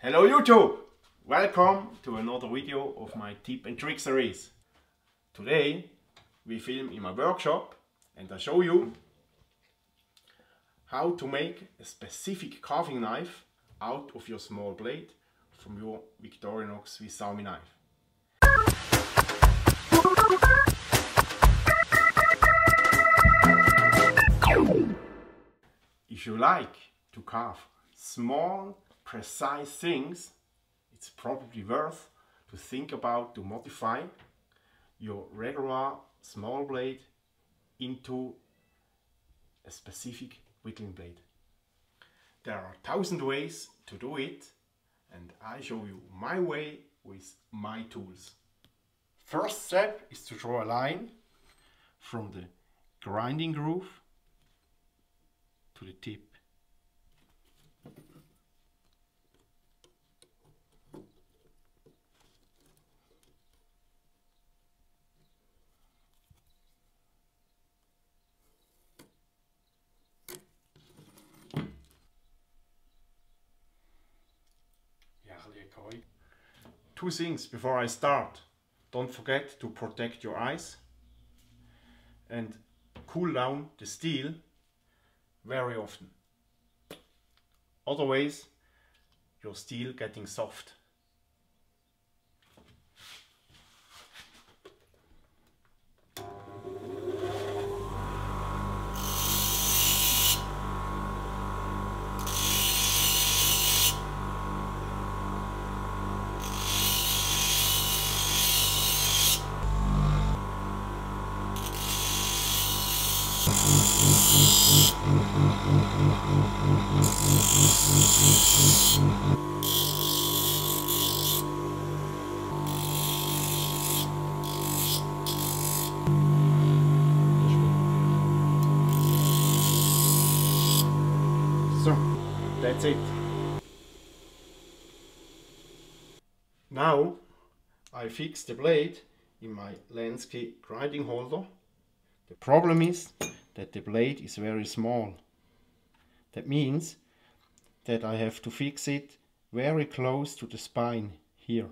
Hello YouTube! Welcome to another video of my tip and trick series. Today we film in my workshop and I show you how to make a specific carving knife out of your small blade from your Victorinox Swiss Army knife. If you like to carve small, precise things, it's probably worth to think about to modify your regular small blade into a specific whittling blade. There are 1,000 ways to do it, and I show you my way with my tools. First step is to draw a line from the grinding groove to the tip. Two things before I start. Don't forget to protect your eyes and cool down the steel very often. Otherwise your steel getting soft. So, that's it. Now I fix the blade in my Lenski grinding holder. The problem is that the blade is very small. That means that I have to fix it very close to the spine here.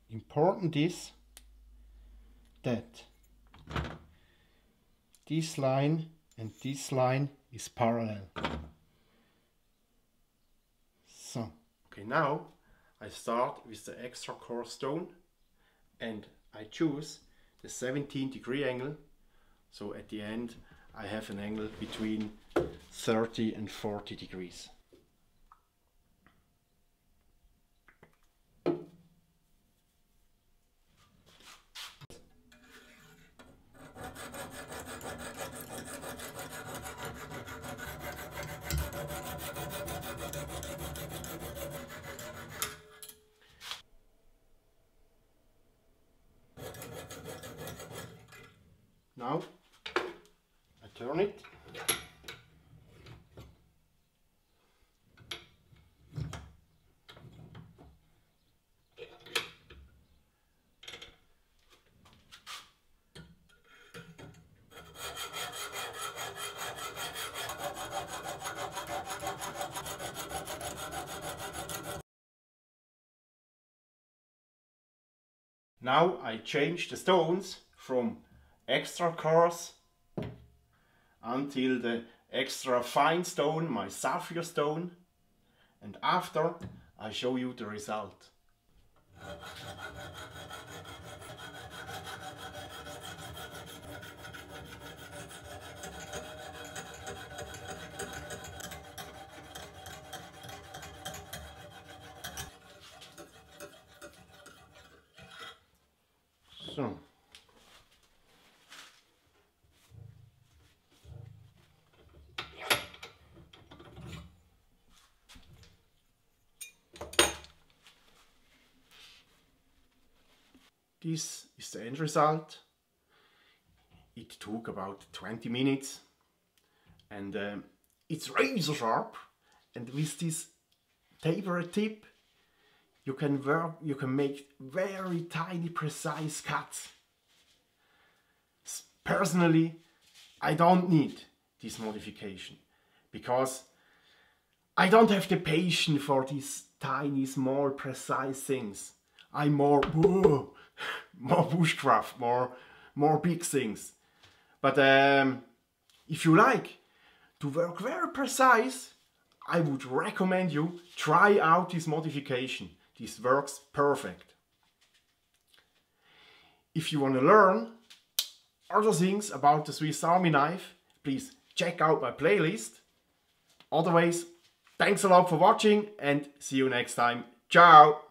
Important is that this line and this line is parallel. So, okay, now I start with the extra coarse stone and I choose the 17-degree angle. So at the end I have an angle between 30 and 40 degrees. Now I turn it. Now I change the stones from extra coarse until the extra fine stone, my sapphire stone, and after I show you the result. So, this is the end result. It took about 20 minutes and it's razor sharp, and with this tapered tip you can make very tiny precise cuts. Personally, I don't need this modification because I don't have the patience for these tiny, small, precise things. I'm more bushcraft, more big things. But if you like to work very precise, I would recommend you try out this modification. This works perfect. If you want to learn other things about the Swiss Army knife, please check out my playlist. Otherwise, thanks a lot for watching and see you next time. Ciao!